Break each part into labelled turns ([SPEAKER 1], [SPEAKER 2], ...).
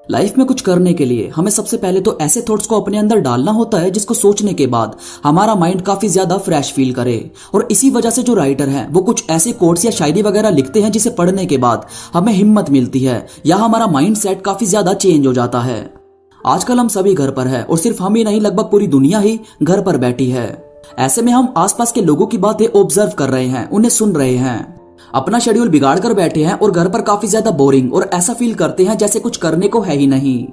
[SPEAKER 1] Life में कुछ करने के लिए हमें सबसे पहले तो ऐसे थॉट्स को अपने अंदर डालना होता है जिसको सोचने के बाद हमारा माइंड काफी ज्यादा फ्रेश फील करे। और इसी वजह से जो राइटर हैं वो कुछ ऐसे कोट्स या शायरी वगैरह लिखते हैं जिसे पढ़ने के बाद हमें हिम्मत मिलती है या हमारा माइंड सेट काफी ज्यादा चेंज हो जाता है। आजकल हम सभी घर पर है और सिर्फ हम ही नहीं, लगभग पूरी दुनिया ही घर पर बैठी है। ऐसे में हम आसपास के लोगों की बातें ऑब्जर्व कर रहे हैं, उन्हें सुन रहे हैं, अपना शेड्यूल बिगाड़ कर बैठे हैं और घर पर काफी ज्यादा बोरिंग और ऐसा फील करते हैं जैसे कुछ करने को है ही नहीं।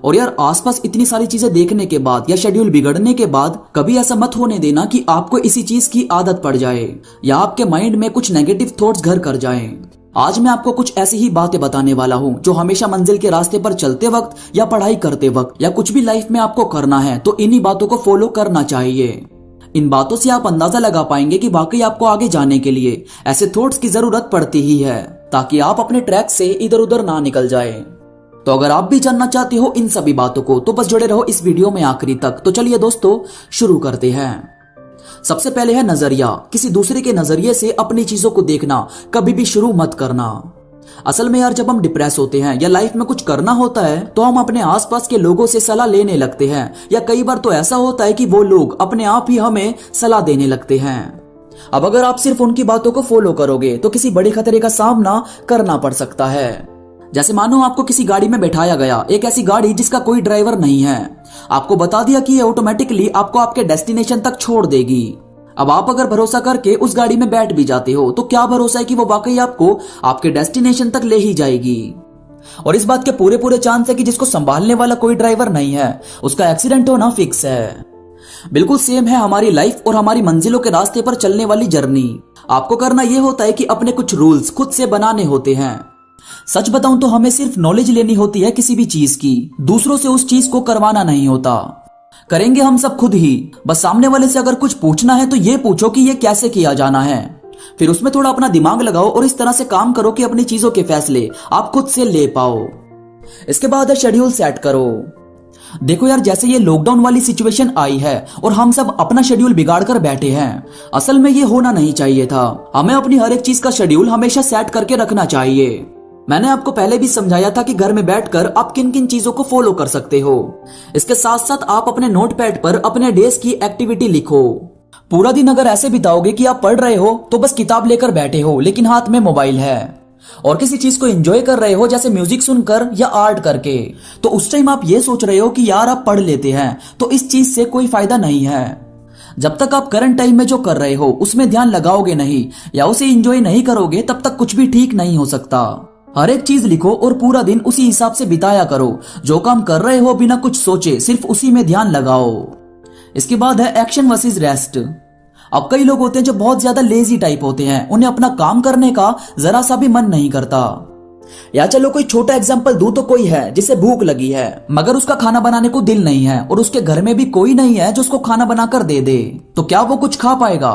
[SPEAKER 1] और यार आसपास इतनी सारी चीजें देखने के बाद या शेड्यूल बिगड़ने के बाद कभी ऐसा मत होने देना कि आपको इसी चीज की आदत पड़ जाए या आपके माइंड में कुछ नेगेटिव थॉट्स घर कर जाएं। आज मैं आपको कुछ ऐसी ही बातें बताने वाला हूँ जो हमेशा मंजिल के रास्ते पर चलते वक्त या पढ़ाई करते वक्त या कुछ भी लाइफ में आपको करना है तो इन्हीं बातों को फॉलो करना चाहिए। इन बातों से आप अंदाजा लगा पाएंगे कि वाकई आपको आगे जाने के लिए ऐसे थॉट्स की जरूरत पड़ती ही है ताकि आप अपने ट्रैक से इधर उधर ना निकल जाए। तो अगर आप भी जानना चाहते हो इन सभी बातों को तो बस जुड़े रहो इस वीडियो में आखिरी तक। तो चलिए दोस्तों शुरू करते हैं। सबसे पहले है नजरिया। किसी दूसरे के नजरिए से अपनी चीजों को देखना कभी भी शुरू मत करना। असल में यार जब हम डिप्रेस होते हैं या लाइफ में कुछ करना होता है तो हम अपने आसपास के लोगों से सलाह लेने लगते हैं या कई बार तो ऐसा होता है कि वो लोग अपने आप ही हमें सलाह देने लगते हैं। अब अगर आप सिर्फ उनकी बातों को फॉलो करोगे तो किसी बड़े खतरे का सामना करना पड़ सकता है। जैसे मानो आपको किसी गाड़ी में बैठाया गया, एक ऐसी गाड़ी जिसका कोई ड्राइवर नहीं है, आपको बता दिया कि ये ऑटोमेटिकली आपको आपके डेस्टिनेशन तक छोड़ देगी। अब आप अगर भरोसा करके उस गाड़ी में बैठ भी जाते हो तो क्या भरोसा है कि वो वाकई आपको आपके डेस्टिनेशन तक ले ही जाएगी। और इस बात के पूरे पूरे चांस है कि जिसको संभालने वाला कोई ड्राइवर नहीं है उसका एक्सीडेंट होना फिक्स है। बिल्कुल सेम है हमारी लाइफ और हमारी मंजिलों के रास्ते पर चलने वाली जर्नी। आपको करना यह होता है कि अपने कुछ रूल्स खुद से बनाने होते हैं। सच बताऊं तो हमें सिर्फ नॉलेज लेनी होती है किसी भी चीज की, दूसरों से उस चीज को करवाना नहीं होता। करेंगे हम सब खुद ही। बस सामने वाले से अगर कुछ पूछना है तो ये पूछो कि ये कैसे किया जाना है, फिर उसमें थोड़ा अपना दिमाग लगाओ और इस तरह से काम करो कि अपनी चीजों के फैसले आप खुद से ले पाओ। इसके बाद है शेड्यूल सेट करो। देखो यार जैसे ये लॉकडाउन वाली सिचुएशन आई है और हम सब अपना शेड्यूल बिगाड़ कर बैठे हैं, असल में ये होना नहीं चाहिए था। हमें अपनी हर एक चीज का शेड्यूल हमेशा सेट करके रखना चाहिए। मैंने आपको पहले भी समझाया था कि घर में बैठकर आप किन किन चीजों को फॉलो कर सकते हो। इसके साथ साथ आप अपने नोटपैड पर अपने डेज की एक्टिविटी लिखो। पूरा दिन अगर ऐसे बिताओगे कि आप पढ़ रहे हो तो बस किताब लेकर बैठे हो लेकिन हाथ में मोबाइल है और किसी चीज को एंजॉय कर रहे हो जैसे म्यूजिक सुनकर या आर्ट करके, तो उस टाइम आप ये सोच रहे हो कि यार आप पढ़ लेते हैं, तो इस चीज से कोई फायदा नहीं है। जब तक आप करंट टाइम में जो कर रहे हो उसमें ध्यान लगाओगे नहीं या उसे एंजॉय नहीं करोगे तब तक कुछ भी ठीक नहीं हो सकता। हर एक चीज लिखो और पूरा दिन उसी हिसाब से बिताया करो। जो काम कर रहे हो बिना कुछ सोचे सिर्फ उसी में ध्यान लगाओ। इसके बाद है एक्शन वर्सेस रेस्ट। अब कई लोग होते हैं जो बहुत ज्यादा लेजी टाइप होते हैं, उन्हें अपना काम करने का जरा सा भी मन नहीं करता। या चलो कोई छोटा एग्जांपल दूं तो कोई है जिसे भूख लगी है मगर उसका खाना बनाने को दिल नहीं है और उसके घर में भी कोई नहीं है जो उसको खाना बनाकर दे दे, तो क्या वो कुछ खा पाएगा?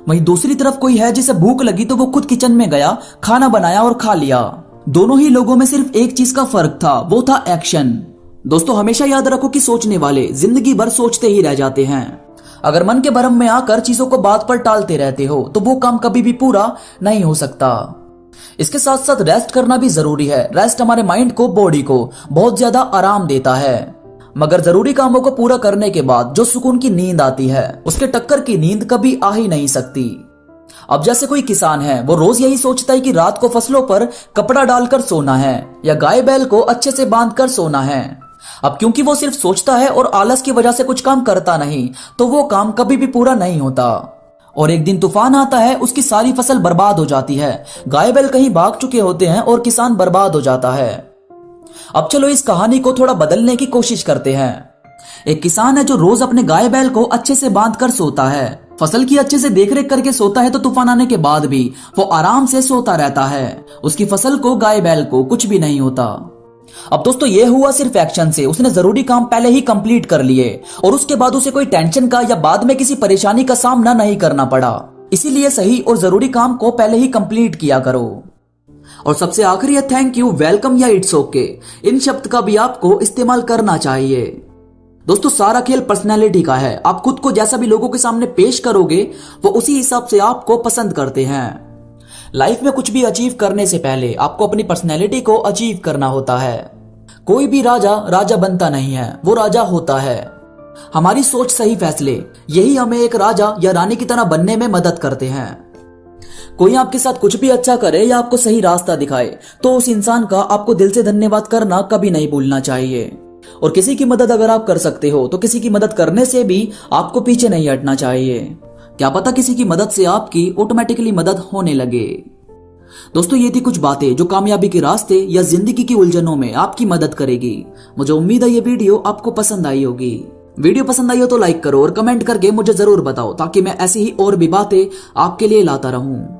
[SPEAKER 1] वहीं दूसरी तरफ कोई है जिसे भूख लगी तो वो खुद किचन में गया, खाना बनाया और खा लिया। दोनों ही लोगों में सिर्फ एक चीज का फर्क था, वो था एक्शन। दोस्तों हमेशा याद रखो कि सोचने वाले जिंदगी भर सोचते ही रह जाते हैं। अगर मन के भरम में आकर चीजों को बात पर टालते रहते हो तो वो काम कभी भी पूरा नहीं हो सकता। इसके साथ साथ रेस्ट करना भी जरूरी है। रेस्ट हमारे माइंड को, बॉडी को बहुत ज्यादा आराम देता है, मगर जरूरी कामों को पूरा करने के बाद जो सुकून की नींद आती है उसके टक्कर की नींद कभी आ ही नहीं सकती। अब जैसे कोई किसान है, वो रोज यही सोचता है कि रात को फसलों पर कपड़ा डालकर सोना है या गाय बैल को अच्छे से बांधकर सोना है। अब क्योंकि वो सिर्फ सोचता है और आलस की वजह से कुछ काम करता नहीं, तो वो काम कभी भी पूरा नहीं होता और एक दिन तूफान आता है, उसकी सारी फसल बर्बाद हो जाती है। गाय बैल कहीं भाग चुके होते हैं और किसान बर्बाद हो जाता है। अब चलो इस कहानी को थोड़ा बदलने की कोशिश करते हैं। एक किसान है जो रोज अपने गाय बैल को अच्छे से बांध कर सोता है, फसल की अच्छे से देखरेख करके सोता है, तो तूफान आने के बाद भी वो आराम से सोता रहता है। उसकी फसल को, गाय बैल को कुछ भी नहीं होता। अब दोस्तों ये हुआ सिर्फ एक्शन से। उसने जरूरी काम पहले ही कंप्लीट कर लिए और उसके बाद उसे कोई टेंशन का या बाद में किसी परेशानी का सामना नहीं करना पड़ा। इसीलिए सही और जरूरी काम को पहले ही कंप्लीट किया करो। और सबसे आखिरी है थैंक यू, वेलकम या इट्स ओके। इन शब्द का भी आपको इस्तेमाल करना चाहिए। दोस्तों सारा खेल पर्सनैलिटी का है। आप खुद को जैसा भी लोगों के सामने पेश करोगे वो उसी हिसाब से आपको पसंद करते हैं। लाइफ में कुछ भी अचीव करने से पहले आपको अपनी पर्सनैलिटी को अचीव करना होता है। कोई भी राजा राजा बनता नहीं है, वो राजा होता है। हमारी सोच, सही फैसले, यही हमें एक राजा या रानी की तरह बनने में मदद करते हैं। कोई आपके साथ कुछ भी अच्छा करे या आपको सही रास्ता दिखाए तो उस इंसान का आपको दिल से धन्यवाद करना कभी नहीं भूलना चाहिए। और किसी की मदद अगर आप कर सकते हो तो किसी की मदद करने से भी आपको पीछे नहीं हटना चाहिए। क्या पता किसी की मदद से आपकी ऑटोमेटिकली मदद होने लगे। दोस्तों, ये थी कुछ बातें जो कामयाबी के रास्ते या जिंदगी की उलझनों में आपकी मदद करेगी। मुझे उम्मीद है ये वीडियो आपको पसंद आई होगी। वीडियो पसंद आई हो तो लाइक करो और कमेंट करके मुझे जरूर बताओ ताकि मैं ऐसी ही और भी बातें आपके लिए लाता रहूं।